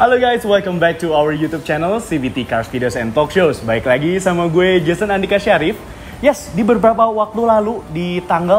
Halo guys, welcome back to our YouTube channel CVT Cars Videos and Talk Shows. Baik lagi sama gue Jason Andika Syarif. Yes, di beberapa waktu lalu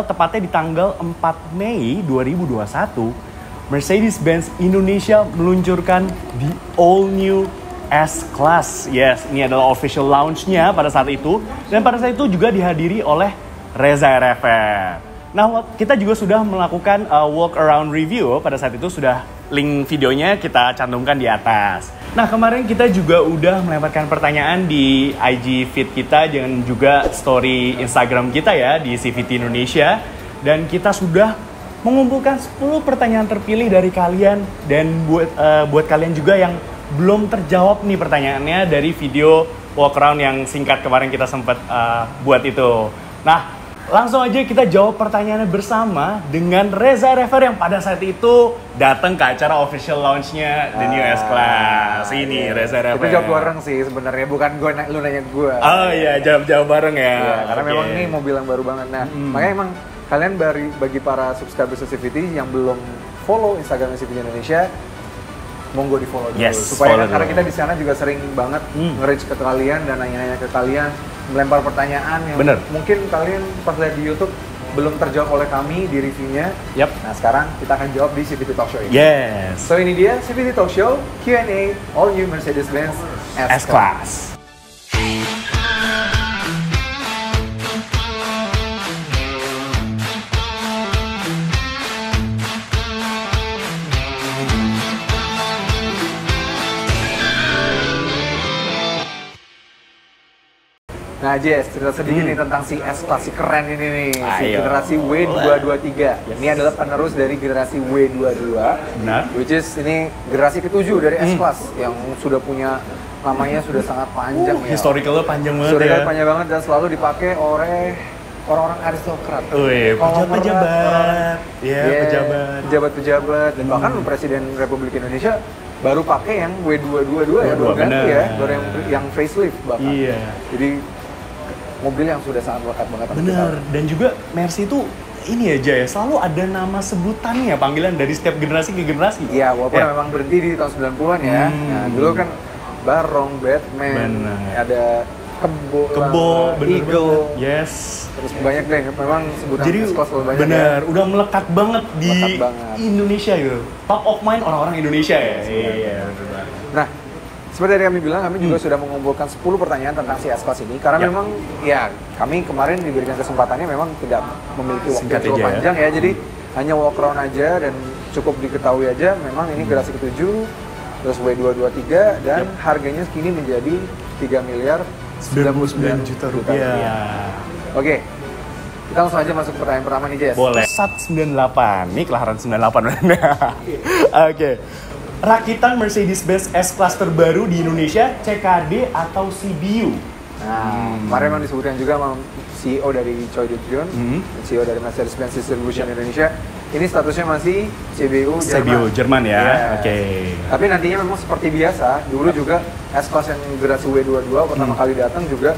tepatnya di tanggal 4 Mei 2021, Mercedes-Benz Indonesia meluncurkan the all new S-Class. Yes, ini adalah official launch-nya pada saat itu, dan pada saat itu juga dihadiri oleh Reza RFR. Nah, kita juga sudah melakukan walk around review. Pada saat itu sudah link videonya kita cantumkan di atas. Nah, kemarin kita juga udah melemparkan pertanyaan di IG feed kita dan juga story Instagram kita ya di CVT Indonesia. Dan kita sudah mengumpulkan 10 pertanyaan terpilih dari kalian. Dan buat kalian juga yang belum terjawab nih pertanyaannya dari video walk around yang singkat kemarin kita sempat buat itu. Nah, langsung aja kita jawab pertanyaannya bersama dengan Reza RFR yang pada saat itu datang ke acara official launch-nya The New S-Class. Ini Reza RFR. Kita jawab bareng sih sebenarnya, bukan lu nanya gue. Oh iya, jawab bareng ya. Iya, karena memang ini mobil yang baru banget. Nah, makanya emang kalian bagi para subscribers CVT yang belum follow Instagram CVT Indonesia, monggo di follow dulu. Supaya karena kita di sana juga sering banget nge-reach ke kalian dan nanya-nanya ke kalian, melempar pertanyaan yang mungkin kalian pas lihat di YouTube belum terjawab oleh kami di reviewnya. Nah, sekarang kita akan jawab di CVT Talk Show ini. Yes. So ini dia CVT Talk Show Q&A all new Mercedes-Benz S-Class. Nah Jess, cerita sedikit nih tentang si S-Class, si keren ini nih, si generasi W223. Ini adalah penerus dari generasi W22. Benar. Which is ini generasi ke-7 dari S-Class yang sudah punya namanya sudah sangat panjang ya. Historicalnya panjang banget Historicalnya panjang banget dan selalu dipakai oleh orang-orang aristokrat. Pejabat-pejabat. Iya, pejabat-pejabat dan bahkan Presiden Republik Indonesia baru pakai yang W222 ya, baru ganti ya, baru yang facelift bahkan. Iya. Jadi mobil yang sudah sangat melekat banget. Bener, dan juga Mercy itu ini aja ya, selalu ada nama sebutannya, panggilan dari setiap generasi ke generasi. Iya, walaupun memang berhenti di tahun 90-an ya. Nah, dulu kan Barong, Batman, ada Kebo, Eagle. Yes. Terus banyak deh, memang sebutan S-Class banyak. Bener, ya. Udah melekat banget di Indonesia gitu. Top of mind orang-orang Indonesia ya. Iya. Nah, seperti yang kami bilang, kami juga sudah mengumpulkan 10 pertanyaan tentang si S-Class ini. Karena memang, ya kami kemarin diberikan kesempatannya memang tidak memiliki waktu yang cukup panjang ya. Jadi hanya walk around aja dan cukup diketahui aja memang ini generasi ke-7, terus W223, dan harganya kini menjadi 3 miliar 99 juta rupiah. Oke, kita langsung aja masuk ke pertanyaan pertama nih Jess. Boleh. SAT 98, ini kelahiran 98. Oke. Rakitan Mercedes-Benz S-Class terbaru di Indonesia, CKD atau CBU? Nah, kemarin memang disebutkan juga sama CEO dari Choi Duk-jun, CEO dari Mercedes-Benz Distribution Indonesia. Ini statusnya masih CBU Jerman. CBU Jerman ya, oke. Tapi nantinya memang seperti biasa, dulu juga S-Class yang generasi W22 pertama kali datang juga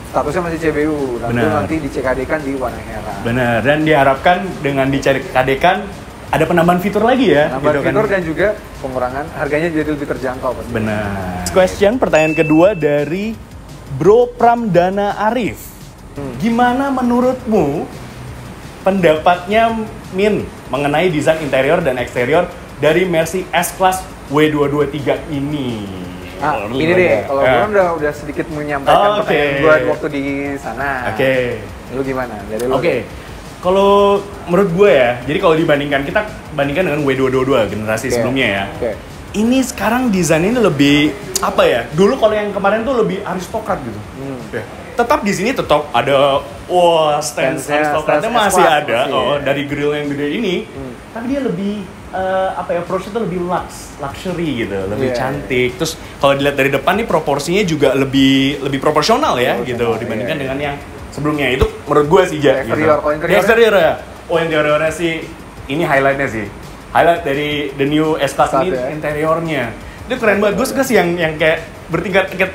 statusnya masih CBU. Nanti di-CKD-kan di One Era. Benar, dan diharapkan dengan di-CKD-kan ada penambahan fitur lagi ya. Penambahan fitur dan juga pengurangan harganya jadi lebih terjangkau pasti. Benar. Question, pertanyaan kedua dari Bro Pramdana Arif. Gimana menurutmu pendapatnya Min mengenai desain interior dan eksterior dari Mercy S-Class W223 ini? Nah, ini deh, kalau gue udah sedikit menyampaikan pertanyaan gue waktu di sana. Lu gimana? Dari lu. Kalau menurut gue ya, jadi kalau kita bandingkan dengan W222 generasi sebelumnya ya. Ini sekarang desainnya lebih apa ya? Dulu kalau yang kemarin tuh lebih aristokrat gitu. Tetap di sini tetap ada stand aristokratnya masih ada. Dari grill yang gede ini. Tapi dia lebih approach itu lebih luxury gitu, lebih cantik. Terus kalau dilihat dari depan nih proporsinya juga lebih proporsional ya gitu dibandingkan dengan yang sebelumnya. Itu menurut gue sih exterior ya. Interiornya sih ini highlightnya sih. Highlight dari The New S-Class ini interiornya. Itu keren banget. Gue suka sih yang kayak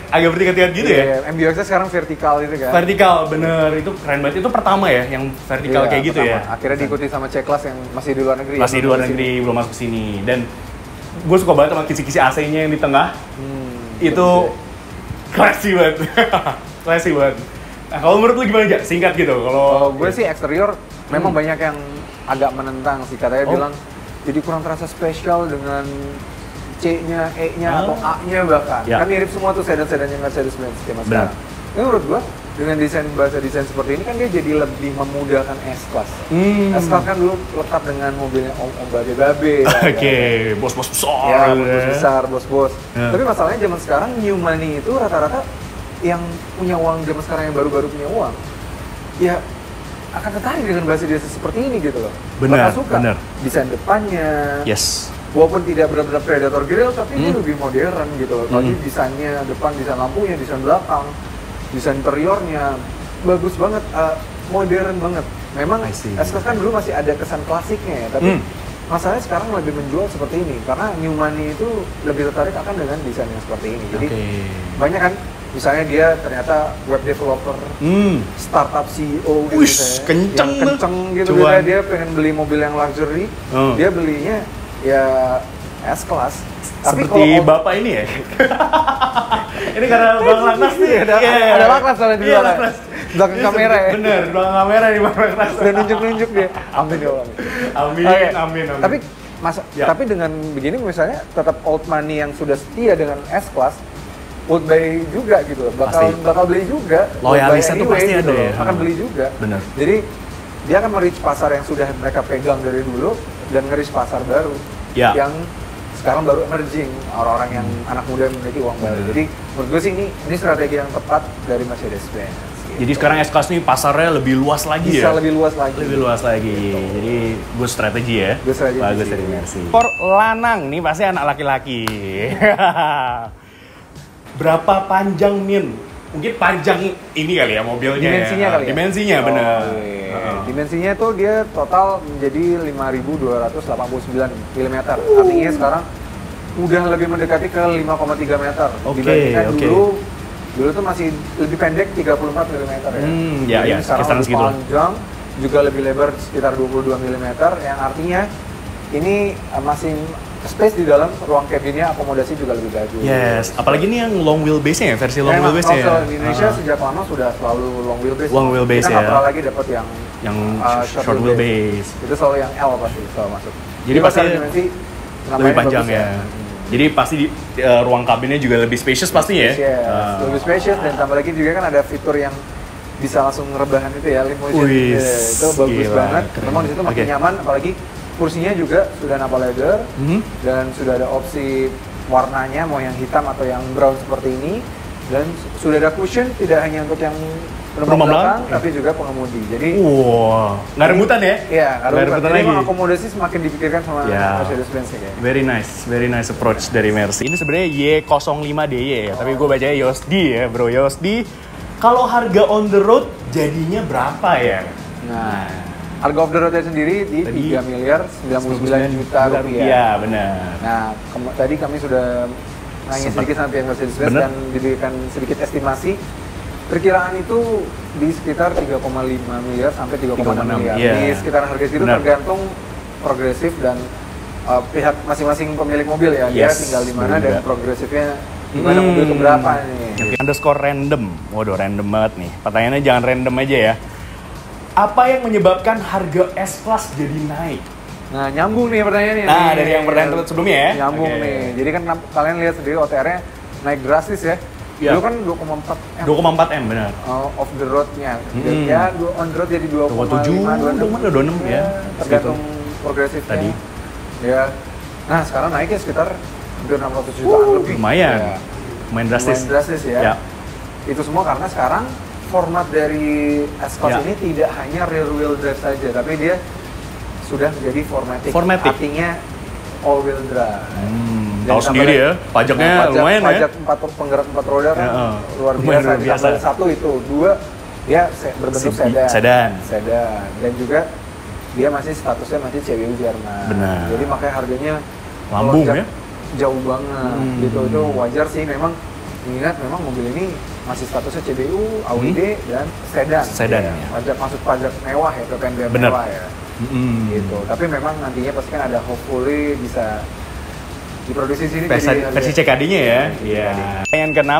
agak bertingkat-tingkat gitu ya. MBUX-nya sekarang vertikal itu kan. Vertikal, bener. Itu keren banget. Itu pertama ya yang vertikal kayak gitu ya. Akhirnya diikuti sama C-Class yang masih di luar negeri. Masih di luar negeri, belum masuk sini. Dan gue suka banget sama kisi-kisi AC-nya yang di tengah. Itu classy banget. Classy banget. Nah, kalau menurut lu gimana aja? Singkat gitu. Kalau gue sih eksterior memang banyak yang agak menentang sih. Katanya bilang jadi kurang terasa spesial dengan C-nya, E-nya atau A-nya bahkan. Kan mirip semua tuh sedan-sedannya Mercedes-Benz zaman sekarang. Tapi menurut gue dengan bahasa desain seperti ini kan dia jadi lebih memudahkan S-Class. S-Class kan dulu lekat dengan mobilnya Om Babe-Babe. Bos-bos besar. Ya, bos-bos besar, bos-bos. Tapi masalahnya zaman sekarang new money itu rata-rata yang punya uang zaman sekarang yang baru-baru punya uang, ya akan tertarik dengan bahasa desain seperti ini gitu loh. Benar, suka benar. Desain depannya. Yes. Walaupun tidak benar-benar predator grill, tapi ini lebih modern gitu loh. Tadi desainnya depan, desain lampunya, desain belakang, desain interiornya bagus banget, modern banget. Memang S-Class kan dulu masih ada kesan klasiknya ya, tapi masalahnya sekarang lebih menjual seperti ini karena new money itu lebih tertarik akan dengan desain yang seperti ini. Jadi banyak kan, misalnya dia ternyata web developer, startup CEO gitu, kenceng gitu. Dia pengen beli mobil yang luxury, dia belinya ya S-Class. Tapi seperti bapak ini ya. Ini karena Bang Laknas nih. Ada Laknas soalnya di belakang. Belakang kamera ya. Bener, belakang kamera nih Bang Laknas. Udah nunjuk-nunjuk dia. Amin ya Allah. Amin. Tapi dengan begini misalnya tetap old money yang sudah setia dengan S-Class, would buy juga gitu, bakal beli juga. Loyalisnya tuh pasti ada ya. Akan beli juga. Bener. Jadi dia akan merich pasar yang sudah mereka pegang dari dulu dan nge-reach pasar baru yang sekarang baru emerging, orang-orang yang anak muda memiliki uang baru. Jadi menurut gue sih ini strategi yang tepat dari Mercedes-Benz. Gitu. Jadi sekarang S-Class nih pasarnya lebih luas lagi Bisa ya? lebih luas lagi. Lebih luas lagi. Gitu. Jadi good strategi ya? Good strategi. Bagus dari Mercy. For lanang nih pasti anak laki-laki. Berapa panjang Min? Mungkin panjang ini kali ya mobilnya. Dimensinya kali ya? Dimensinya benar. Dimensinya tuh dia total menjadi 5.289 mm. Artinya sekarang udah lebih mendekati ke 5,3 meter. Dibandingkan dulu tuh masih lebih pendek 34 mm ya. Ya, sekarang lebih panjang, juga lebih lebar sekitar 22 mm, yang artinya ini masih space di dalam ruang cabinnya, akomodasi juga lebih bagus. Yes, apalagi ini yang long wheelbase-nya ya, versi long wheelbase ya. Di Indonesia sejak lama sudah selalu long wheelbase. Long wheelbase kita nggak pernah lagi dapat yang short wheelbase. Itu selalu yang L pasti selalu masuk. Jadi pasti dimensi lebih panjang ya. Jadi pasti ruang kabinnya juga lebih spacious pasti ya. Lebih spacious, dan tambah lagi juga kan ada fitur yang bisa langsung rebahan itu ya, limousine. Itu bagus banget. Memang di situ makin nyaman, apalagi kursinya juga sudah napa leather dan sudah ada opsi warnanya mau yang hitam atau yang brown seperti ini, dan sudah ada cushion tidak hanya untuk yang penumpang belakang tapi juga pengemudi. Jadi nggak rebutan ya? Iya, nggak rebutan lagi. Jadi akomodasi semakin dipikirkan sama Mercedes-Benz ya. Very nice approach dari Mercy. Ini sebenarnya Y05DY ya, tapi gue bacanya Yosdi ya bro, Yosdi. Kalau harga on the road jadinya berapa ya? Nah, harga off the road sendiri di 3 miliar 99 juta rupiah. Benar. Nah, tadi kami sudah nanya sedikit sama pihak Mercedes-Benz dan diberikan sedikit estimasi. Perkiraan itu di sekitar 3,5 miliar sampai 3,6 miliar. Di sekitar harga itu tergantung progresif dan pihak masing-masing pemilik mobil ya. Dia tinggal di mana dan progresifnya gimana mobil keberapa nih. Underscore random. Waduh, random banget nih. Pertanyaannya jangan random aja ya. Apa yang menyebabkan harga S-Class jadi naik? Nah, nyambung nih pertanyaannya. Nah, dari yang pertanyaan sebelumnya ya. Nyambung nih. Jadi kan kalian lihat sendiri OTR-nya naik drastis ya. Dulu kan 2,4 M. 2,4 M benar. Off the road-nya. Ya, on the road jadi 2,5, 26 ya. Tergantung progresif tadi. Ya. Nah, sekarang naiknya sekitar hampir 600 jutaan lebih. Lumayan. Lumayan drastis. Lumayan drastis ya. Itu semua karena sekarang format dari S-Class ini tidak hanya rear wheel drive saja, tapi dia sudah menjadi formatic. Artinya all wheel drive. Tahu sendiri ya, pajaknya lumayan ya. Pajak penggerak 4 roda kan luar biasa. Ditambah satu itu, dua dia berbentuk sedan. Dan juga dia masih statusnya masih CBU Jerman. Benar. Jadi makanya harganya lambung ya. Jauh banget gitu. Itu wajar sih memang, mengingat memang mobil ini masih statusnya CBU, Audi dan sedan. Ya. Masuk pajak mewah ya, PPNBM mewah ya. Gitu. Tapi memang nantinya pasti kan ada hopefully bisa diproduksi sini versi CKD-nya ya. Iya. Pertanyaan ke-6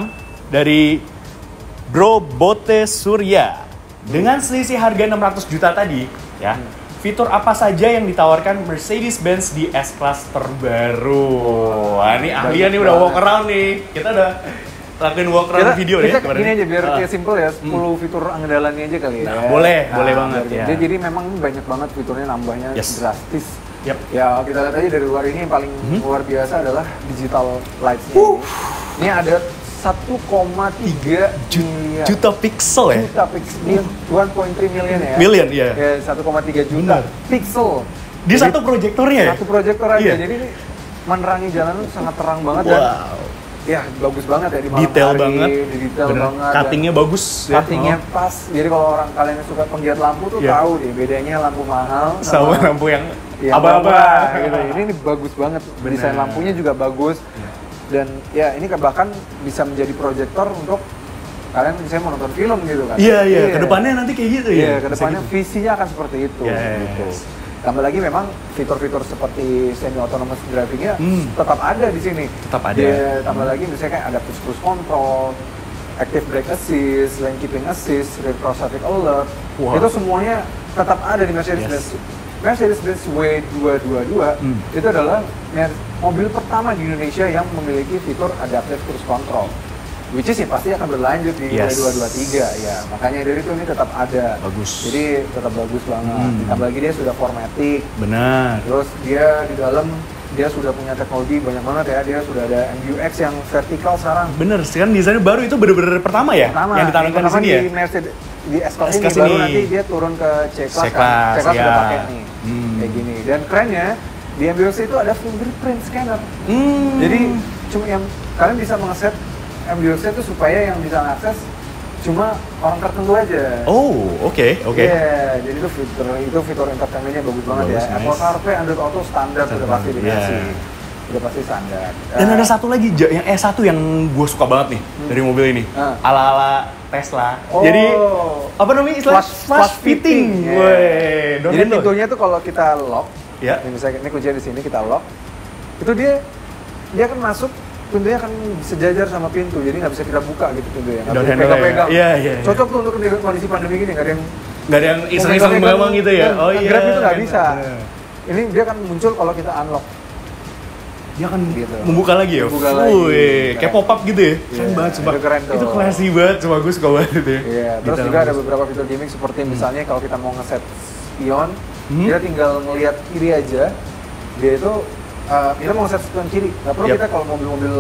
dari Bro Bote Surya. Dengan selisih harga 600 juta tadi, ya. Fitur apa saja yang ditawarkan Mercedes-Benz di S-Class terbaru? Wah, ini ahlian nih udah walk around nih. Kita udah lakuin walk around video deh kemarin. Gini aja biar kayak simple ya, 10 fitur andalannya aja kali ya. Nah, boleh banget ya. Jadi memang banyak banget fiturnya, nambahnya drastis. Yep. Ya kita lihat aja dari luar, ini yang paling luar biasa adalah digital lights-nya. Ini ada 1,3 juta pixel ya? Juta pixel, 1.3 million ya? Million, iya. Ya, 1,3 juta pixel. Di satu proyektornya ya? Satu proyektor aja, jadi ini menerangi jalan sangat terang banget dan ya bagus banget ya di malam detail hari, banget, detail banget. Cuttingnya bagus. Cuttingnya pas, jadi kalau orang kalian yang suka penggiat lampu tuh tahu deh bedanya lampu mahal sama lampu yang apa-apa gitu. Ini bagus banget, desain lampunya juga bagus. Dan ya ini bahkan bisa menjadi proyektor untuk kalian misalnya mau nonton film gitu kan. Iya. Kedepannya nanti kayak gitu ya? Iya, kedepannya visinya akan seperti itu. Gitu. Tambah lagi memang fitur-fitur seperti semi autonomous driving-nya tetap ada di sini. Tetap ada. Tambah lagi misalnya kayak ada cruise control, active brake assist, lane keeping assist, rear cross traffic alert. Itu semuanya tetap ada di Mercedes-Benz. Mercedes-Benz W222 itu adalah mobil pertama di Indonesia yang memiliki fitur adaptive cruise control, which is pasti akan berlanjut di W223 ya, makanya dari itu ini tetap ada. Bagus. Jadi tetap bagus banget. Ditambah lagi dia sudah 4MATIC. Benar. Terus dia di dalam dia sudah punya teknologi banyak banget ya, dia sudah ada MBUX yang vertikal sekarang. Bener, sekarang desainnya baru, itu bener-bener pertama ya? Yang ditanamkan di sini ya? Di Mercedes, di S-Class ini, baru nanti dia turun ke C-Class kan? C-Class sudah pakai nih, kayak gini. Dan kerennya, di MBUX itu ada fingerprint scanner. Jadi, cuma yang kalian bisa mengakses MBUX itu supaya yang bisa mengakses cuma orang tertentu aja. Oh, oke. Iya, jadi itu fitur entertainmentnya bagus banget ya. Apple CarPlay, Android Auto standar sudah pasti dikasih. Udah pasti standar. Dan ada satu lagi, yang E1 yang gue suka banget nih dari mobil ini. Ala-ala Tesla. Jadi, apa namanya istilahnya? Flash fitting. Jadi pintunya tuh kalau kita lock, misalnya ini kuncinya di sini kita lock, itu dia akan masuk, pintunya akan sejajar sama pintu, jadi nggak bisa kita buka gitu pintunya, nggak bisa pegang-pegang. Iya. Cocok tuh untuk kondisi pandemi gini, nggak ada yang iseng-iseng memang gitu ya. Grab itu nggak bisa. Ini dia akan muncul kalau kita unlock. Dia akan membuka lagi ya? Kayak pop-up gitu ya? Keren banget, sumpah. Itu classy banget, cuma gue suka banget itu ya. Iya, terus juga ada beberapa fitur gimmick seperti misalnya kalau kita mau ngeset spion, kita tinggal ngelihat kiri aja, dia itu kita mau ngeset spion kiri, nggak perlu kita kalau mobil-mobil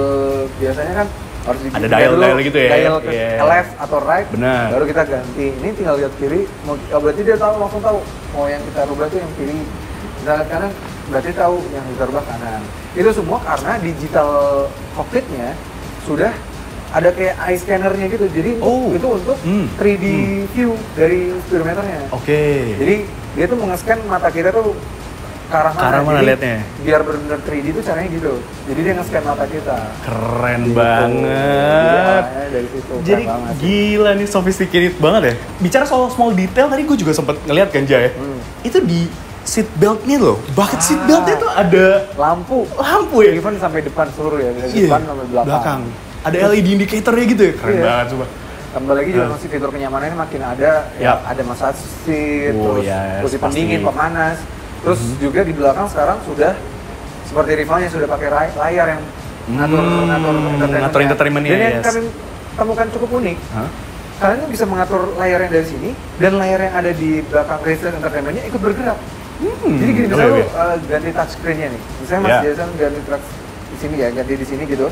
biasanya kan harus ada dial gitu ya? Dial ke left atau right, baru kita ganti. Ini tinggal lihat kiri, berarti dia langsung tahu mau yang kita rubah itu yang kiri, kita lihat kanan, berarti tahu yang kita rubah kanan. Itu semua karena digital cockpitnya sudah ada kayak eye scannernya gitu, jadi itu untuk 3D view dari speedometernya. Jadi dia tuh nge-scan mata kita tuh ke arah mana liatnya. Biar benar-benar 3D itu caranya gitu. Jadi dia nge-scan mata kita. Keren banget. Dari situ. Jadi gila nih, sophisticated banget ya. Bicara soal small detail, tadi gue juga sempet ngeliat kan Jay. Itu di seat belt-nya loh. Bahkan seat belt-nya tuh ada lampu ya. Even sampai depan seluruh ya, dari depan sampai belakang. Ada LED indicatornya gitu ya. Keren banget coba. Tambah lagi juga masih fitur kenyamanannya makin ada. Ada massage seat, terus pendingin, pemanas. Terus juga di belakang sekarang sudah seperti rivalnya, sudah pakai layar yang ngatur entertainment. Dan yang kami temukan cukup unik, kalian bisa mengatur layar yang dari sini dan layar yang ada di belakang resident entertainment-nya ikut bergerak. Jadi gini, misalnya lu ganti touchscreen-nya nih, misalnya Mas Jason ganti di sini ya, ganti di sini gitu,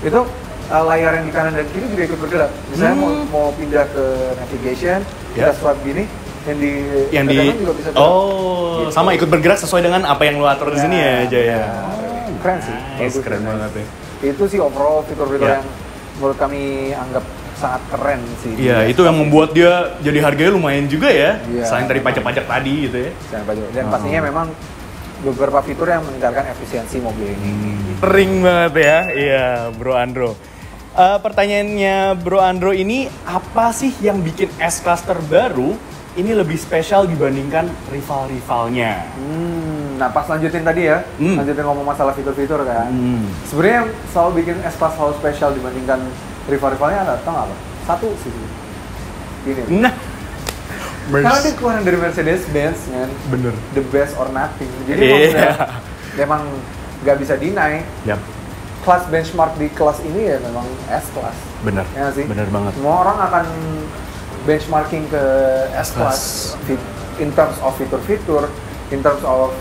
itu layar yang di kanan dan kiri juga ikut bergerak. Misalnya mau pindah ke navigation, kita swipe gini, yang di juga bisa bergerak. Gitu. Sama ikut bergerak sesuai dengan apa yang lu atur di sini ya, Jaya. Keren sih. Keren banget ya. Itu sih overall fitur-fitur yang menurut kami anggap sangat keren sih. Iya, itu yang membuat dia jadi harganya lumayan juga ya. Selain dari pajak-pajak tadi gitu ya. Dan pastinya memang beberapa fitur yang meningkatkan efisiensi mobil ini. Kering banget ya. Iya, Bro Andro. Pertanyaannya Bro Andro ini, apa sih yang bikin S-Class terbaru ini lebih spesial dibandingkan rival-rivalnya? Nah pas lanjutin tadi ya, lanjutin ngomong masalah fitur-fitur kan. Sebenarnya yang selalu bikin S-Class selalu spesial dibandingkan rival-rivalnya ada, tau nggak apa? Satu sih. Gini. Nah, karena dia keluaran dari Mercedes-Benz kan. Bener. The best or nothing. Jadi memang nggak bisa deny. Yap. Kelas benchmark di kelas ini ya memang S-Class. Bener. Ya nggak sih? Bener banget. Semua orang akan benchmarking ke S-Class in terms of fitur-fitur, in terms of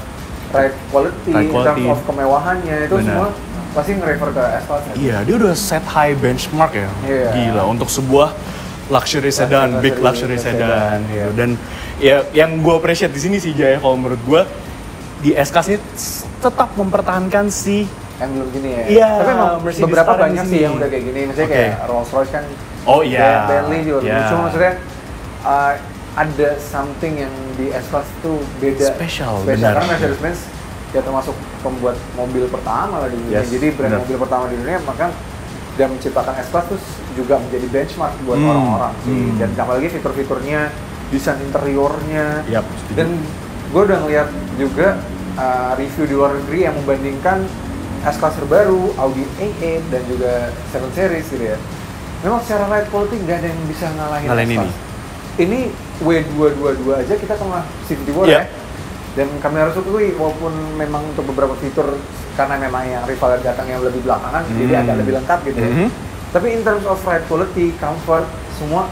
ride quality, in terms of kemewahannya, itu semua pasti nge-refer ke S-Class. Iya, dia udah set high benchmark ya. Gila, untuk sebuah luxury sedan, big luxury sedan gitu. Dan ya yang gue appreciate di sini sih Jaya, kalau menurut gue di S-Class ini tetap mempertahankan si yang belum gini ya. Iya, tapi emang Mercedes beberapa Star banyak sih yang udah kayak gini. Misalnya kayak Rolls Royce kan. Oh iya. Bentley juga. Cuma maksudnya ada something yang di S-Class tuh beda. Spesial. Karena Mercedes-Benz ya termasuk pembuat mobil pertama lah di dunia. Jadi brand mobil pertama di dunia, maka dan menciptakan S-Class tuh juga menjadi benchmark buat orang-orang sih. Dan apalagi fitur-fiturnya, desain interiornya. Dan gue udah ngeliat juga review di luar negeri yang membandingkan S-Class terbaru, Audi A8 dan juga 7 Series gitu ya. Memang secara ride quality nggak ada yang bisa ngalahin S-Class. Ini W222 aja kita kena CVT War ya. Dan kami harus akui, walaupun memang untuk beberapa fitur, karena memang yang rival datang yang lebih belakangan, jadi agak lebih lengkap gitu ya. Tapi in terms of ride quality, comfort, semua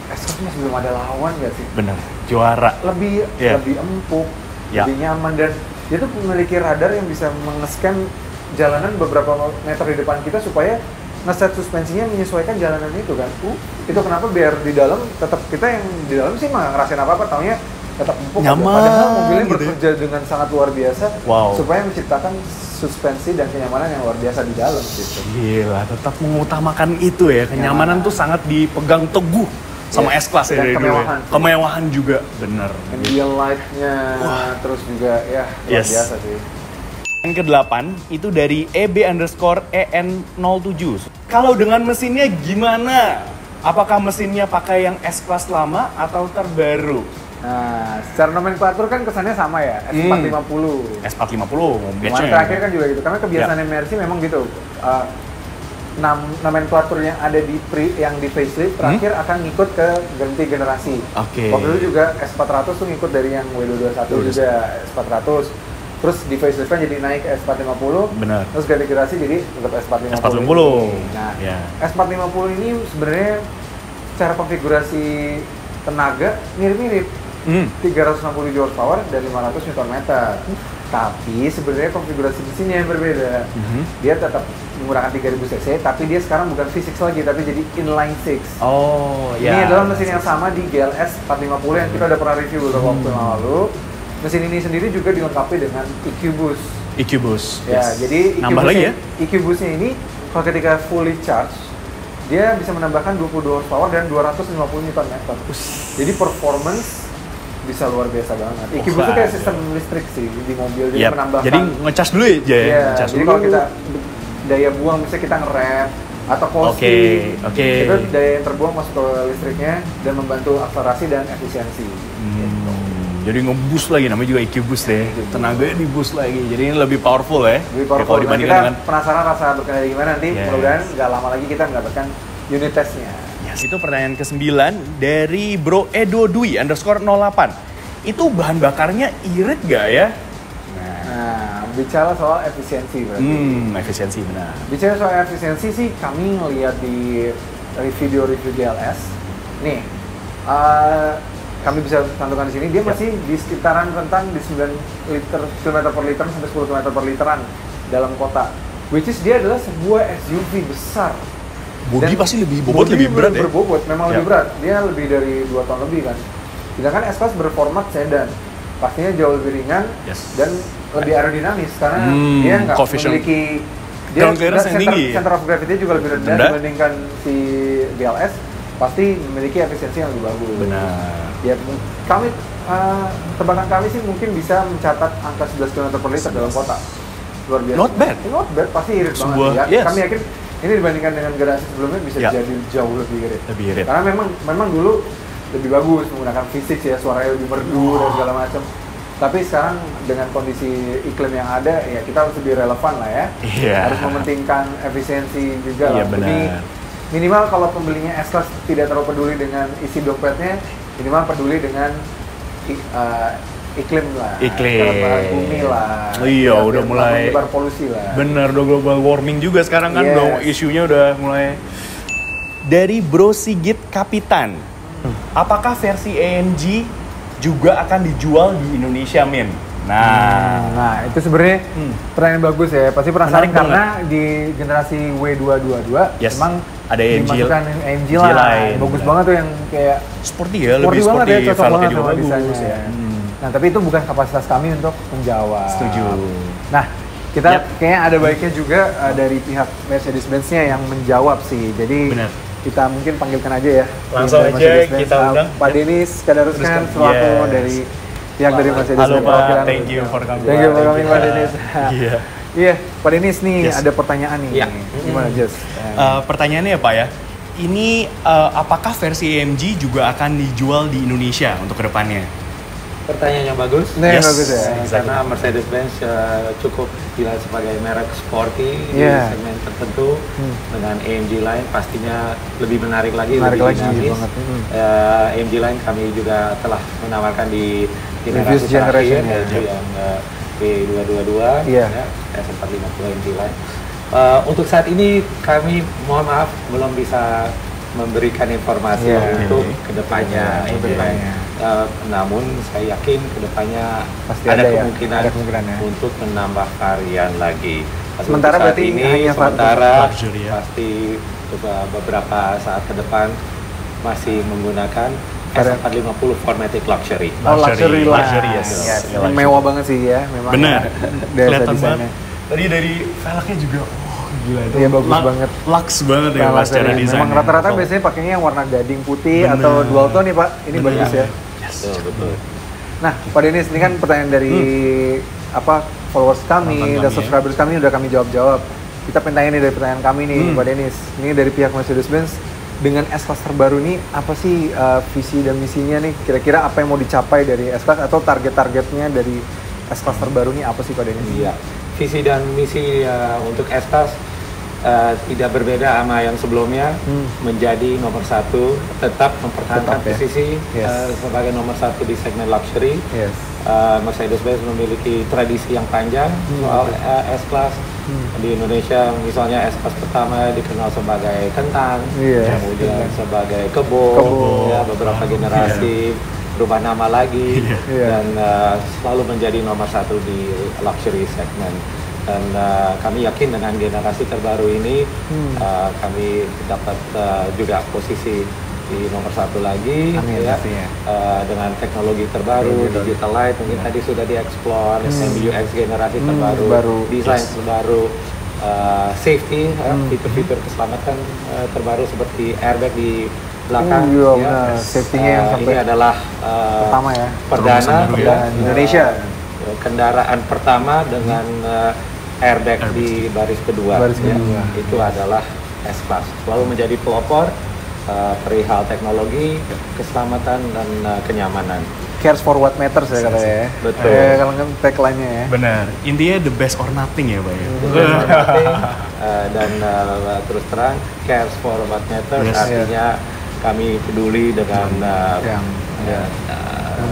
S-Class masih belum ada lawan nggak sih? Bener, juara. Lebih empuk, lebih nyaman, dan dia tuh memiliki radar yang bisa mengescan jalanan beberapa meter di depan kita supaya ngeset suspensinya menyesuaikan jalanan itu kan. Itu kenapa biar di dalam tetap kita yang di dalam sih mah ngerasain apa-apa, taunya tetap empuk. Nyaman. Padahal mobilnya gitu bekerja dengan sangat luar biasa supaya menciptakan suspensi dan kenyamanan yang luar biasa di dalam gitu. Gila, tetap mengutamakan itu ya. Kenyamanan tuh sangat dipegang teguh sama S-Class ya dari dulu ya. Kemewahan juga, bener. Ambient light-nya, terus juga ya luar biasa sih. Yang ke-8 itu dari EB_EN07. Kalau dengan mesinnya gimana? Apakah mesinnya pakai yang S-Class lama atau terbaru? Nah, secara nomenklatur kan kesannya sama ya, S450. S450, kemarin terakhir kan juga gitu, karena kebiasaan Mercy memang gitu. Nomenklatur yang ada di facelift terakhir akan ngikut ke ganti generasi. Waktu itu juga S400 tuh ngikut dari yang W221 juga S400. Terus di facelift kan jadi naik ke S450. Benar. Terus ganti generasi jadi tetap S450. Nah, S450 ini sebenarnya cara konfigurasi tenaga mirip-mirip. 360 horsepower dan 500 Nm. Tapi sebenarnya konfigurasi mesinnya yang berbeda. Dia tetap menggunakan 3000 cc, tapi dia sekarang bukan V6 lagi, tapi jadi inline 6. Ini adalah mesin yang sama di GLS 450 yang kita udah pernah review beberapa waktu yang lalu. Mesin ini sendiri juga dilengkapi dengan EQ Boost. EQ Boost. Ya, jadi nambah lagi ya? EQ Boost-nya ini kalau ketika fully charge, dia bisa menambahkan 22 horsepower dan 250 Nm. Jadi performance bisa luar biasa banget. EQ Boost itu kayak sistem listrik sih di mobil, jadi menambahkan. Jadi ngecas dulu ya? Jadi kalau kita daya buang, misalnya kita nge-rem atau posting, itu daya yang terbuang masuk ke listriknya dan membantu akselerasi dan efisiensi. Gitu. Jadi nge-boost lagi, namanya juga EQ Boost deh. Tenaganya di-boost lagi, jadi ini lebih powerful ya. Lebih powerful. Kalau dibandingkan dengan penasaran rasa berkendara gimana nanti, mudah-mudahan nggak lama lagi kita mendapatkan unit testnya. Itu pertanyaan ke-9 dari Bro Edo Dwi _08. Itu bahan bakarnya irit gak ya? Nah, bicara soal efisiensi berarti. Efisiensi benar. Bicara soal efisiensi sih, kami ngelihat di review GLS. Nih, kami bisa cantumkan di sini, dia masih di sekitaran rentang di 9 km per liter sampai 10 km per literan dalam kota. Which is dia adalah sebuah SUV besar. Bodi pasti lebih bobot, lebih berat ya? Berbobot, memang lebih berat. Dia lebih dari 2 ton lebih kan. Sedangkan S-Class berformat sedan. Pastinya jauh lebih ringan dan lebih aerodinamis karena dia nggak memiliki center of gravity juga lebih rendah dibandingkan si GLS. Pasti memiliki efisiensi yang lebih bagus. Benar. Ya, tebakan kami sih mungkin bisa mencatat angka 11 km per liter dalam kota. Luar biasa. Not bad. Not bad, pasti irit banget. Ya. Kami yakin ini dibandingkan dengan generasi sebelumnya bisa jadi jauh lebih irit. Lebih irit. Karena memang dulu lebih bagus menggunakan fisik ya, suaranya lebih merdu dan segala macam. Tapi sekarang dengan kondisi iklim yang ada, ya kita harus lebih relevan lah ya. Harus mementingkan efisiensi juga lah. Jadi minimal kalau pembelinya S-Class tidak terlalu peduli dengan isi dompetnya, minimal peduli dengan iklim lah. Bumi lah. Iya, udah mulai menyebar polusi lah. Bener, udah global warming juga sekarang kan, dong isunya udah mulai. Dari Bro Sigit Kapitan, apakah versi AMG juga akan dijual di Indonesia, Min? Nah, itu sebenarnya pertanyaan bagus ya. Pasti penasaran karena di generasi W222 emang ada dimasukkan AMG line. Bagus banget tuh yang kayak sporty ya, lebih sporty, ya, cocok banget juga sama bagus desainnya ya. Nah, tapi itu bukan kapasitas kami untuk menjawab. Setuju. Nah, kita kayaknya ada baiknya juga dari pihak Mercedes-Benz-nya yang menjawab sih. Jadi kita mungkin panggilkan aja ya. Langsung aja kita undang Pak Denis Kadaruskan selaku dari pihak dari Mercedes-Benz. Halo Pak, thank you for coming. Thank you for coming Pak Denis. Iya, Pak Denis nih ada pertanyaan nih. Gimana Jess? Pertanyaannya ya Pak ya, ini apakah versi AMG juga akan dijual di Indonesia untuk kedepannya? Pertanyaan yang bagus. Bagus ya. Karena Mercedes-Benz cukup dikenal sebagai merek sporty di segmen tertentu. Dengan AMG Line pastinya lebih menarik lagi, lebih dinamis. AMG Line kami juga telah menawarkan di generasi terakhir yaitu yang B222, S450 AMG Line. Untuk saat ini kami mohon maaf belum bisa memberikan informasi untuk kedepannya. Namun saya yakin kedepannya pasti ada kemungkinan untuk menambah varian lagi. Sementara berarti ini pasti beberapa saat ke depan masih menggunakan S450 Formatic Luxury. Luxury yes. Mewah banget sih ya, memang. Benar. Kelihatan banget. Tadi dari velgnya juga gila itu. Iya bagus banget. Lux banget ya Mas secara desain. Memang rata-rata biasanya pakainya yang warna gading putih atau dual tone nih Pak. Ini bagus ya. Betul. Nah, Pak Denis, ini kan pertanyaan dari followers kami dan subscribers kami udah kami jawab. Kita pengen tanya nih dari pertanyaan kami nih, Pak Denis. Ini dari pihak Mercedes-Benz dengan S-Class terbaru nih, apa sih visi dan misinya nih? Kira-kira apa yang mau dicapai dari S-Class atau target-targetnya dari S-Class terbaru nih apa sih Pak Denis? Iya, visi dan misi untuk S-Class tidak berbeda sama yang sebelumnya, menjadi nomor satu, tetap mempertahankan posisi sebagai nomor satu di segmen luxury. Mercedes-Benz memiliki tradisi yang panjang soal S-Class. Di Indonesia misalnya S-Class pertama dikenal sebagai kentang, kemudian sebagai kebo, beberapa generasi berubah nama lagi, dan selalu menjadi nomor satu di luxury segment. Dan kami yakin dengan generasi terbaru ini kami dapat juga posisi di nomor satu lagi. Dengan teknologi terbaru, digital light mungkin tadi sudah dieksplor, MBUX generasi terbaru, desain terbaru, safety, fitur-fitur keselamatan terbaru seperti airbag di belakang. Safety-nya yang ini adalah pertama ya, perdana Indonesia, kendaraan pertama dengan airbag di baris kedua. Itu adalah S-Class. Selalu menjadi pelopor perihal teknologi, keselamatan dan kenyamanan. Cares for what matters ya katanya ya. Betul. Kalau kan tagline-nya ya. Benar. Intinya the best or nothing ya Pak ya. Dan terus terang cares for what matters artinya kami peduli dengan yang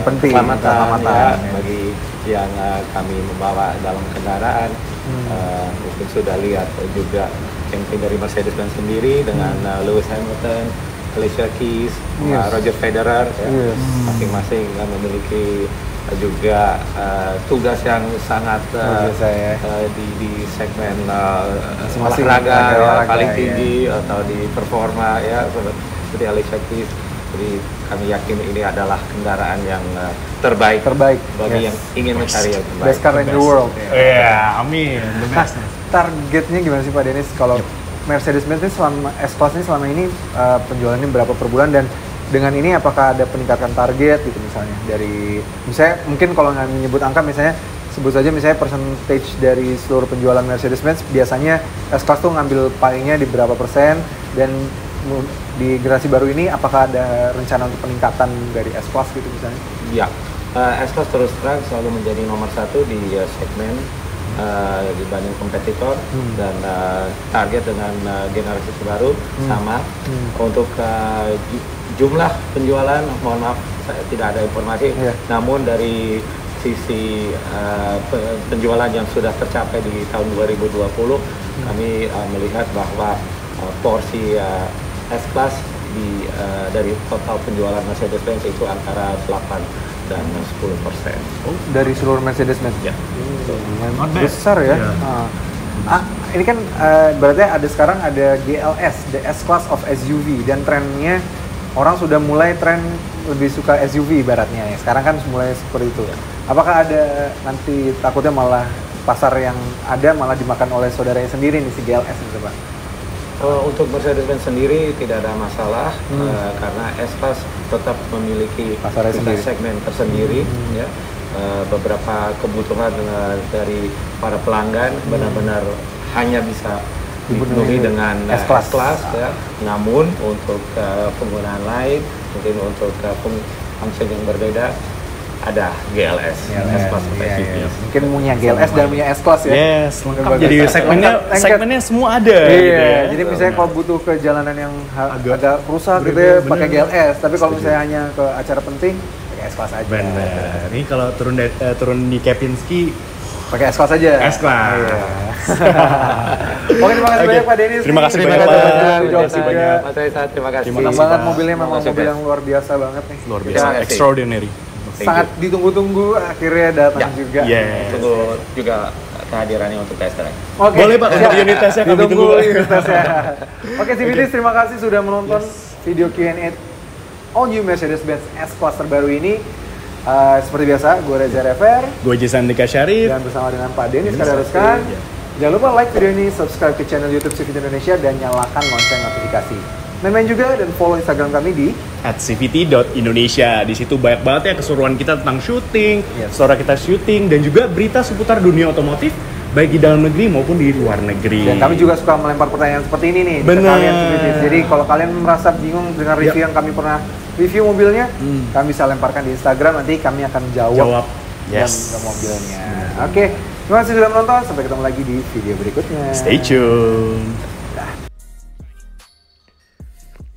penting, keselamatan bagi yang kami membawa dalam kendaraan. Mungkin sudah lihat juga campaign dari Mercedes-Benz sendiri dengan Lewis Hamilton, Alicia Keys, Roger Federer, masing-masing memiliki juga tugas yang sangat di segmen olahraga paling tinggi atau di performa seperti Alicia Keys. Jadi kami yakin ini adalah kendaraan yang terbaik bagi yang ingin mencari yang terbaik. Best car in the world. Amin. Nah, targetnya gimana sih Pak Denis kalau Mercedes-Benz ini selama S-Class ini selama ini penjualannya berapa per bulan, dan dengan ini apakah ada peningkatan target gitu misalnya dari misalnya mungkin kalau nggak menyebut angka misalnya sebut saja misalnya percentage dari seluruh penjualan Mercedes-Benz, biasanya S-Class tuh ngambil pie-nya di berapa persen, dan di generasi baru ini apakah ada rencana untuk peningkatan dari S-Class gitu misalnya? Ya, S-Class terus terang selalu menjadi nomor satu di segmen dibanding kompetitor, dan target dengan generasi terbaru sama. Untuk jumlah penjualan, mohon maaf saya tidak ada informasi, namun dari sisi penjualan yang sudah tercapai di tahun 2020, kami melihat bahwa porsi S-Class dari total penjualan Mercedes-Benz itu antara 8 dan 10%. Oh, dari seluruh Mercedes-Benz? Ya. Besar ya. Ini kan berarti sekarang ada GLS, the S-Class of SUV, dan trennya orang sudah mulai tren lebih suka SUV ibaratnya ya. Sekarang kan mulai seperti itu. Apakah ada nanti takutnya malah pasar yang ada malah dimakan oleh saudaranya sendiri nih si GLS gitu Pak? Untuk Mercedes-Benz sendiri tidak ada masalah, karena S-Class tetap memiliki segmen tersendiri, ya. Beberapa kebutuhan dari para pelanggan benar-benar hanya bisa dipenuhi dengan S-Class, ya. Namun untuk penggunaan lain, mungkin untuk function yang berbeda, ada GLS, S-Class mungkin punya GLS dan punya S-Class ya. Yes, lengkap. Jadi segmennya semua ada. Iya, gitu ya. jadi misalnya kalau butuh ke jalanan yang agak rusak gitu ya, pakai GLS. Tapi kalau misalnya hanya ke acara penting, pakai S-Class aja. Benar. Ini kalau turun di Kempinski, pakai S-Class aja. S-Class. Oke, terima kasih banyak Pak Denis. Terima kasih banyak banyak, Pak. Terima kasih banyak. Terima kasih. Senang banget mobilnya, memang mobil yang luar biasa banget nih. Luar biasa, extraordinary. Sangat ditunggu-tunggu, akhirnya datang juga. Tunggu juga kehadirannya untuk tes drive. Oke. Boleh Pak, untuk unit tesnya kami tunggu. Unit tesnya. Oke, CVTs, terima kasih sudah menonton video Q&A all new Mercedes-Benz S-Class terbaru ini. Seperti biasa, gue Reza Rever, Gue Jason Andika Syarif, dan bersama dengan Pak Denis Kadaruskan. Jangan lupa like video ini, subscribe ke channel YouTube CVT Indonesia, dan nyalakan lonceng notifikasi. Main-main juga dan follow Instagram kami di @cvt.indonesia. Di situ banyak banget ya keseruan kita tentang syuting, suara kita syuting, dan juga berita seputar dunia otomotif, baik di dalam negeri maupun di luar negeri. Dan kami juga suka melempar pertanyaan seperti ini nih ke kalian CVTs. Jadi kalau kalian merasa bingung dengan review yang kami pernah review mobilnya, kami bisa lemparkan di Instagram, nanti kami akan jawab dan ke mobilnya. Oke, terima kasih sudah menonton. Sampai ketemu lagi di video berikutnya. Stay tune.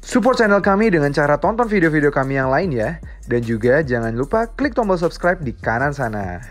Support channel kami dengan cara tonton video-video kami yang lain ya. Dan juga jangan lupa klik tombol subscribe di kanan sana.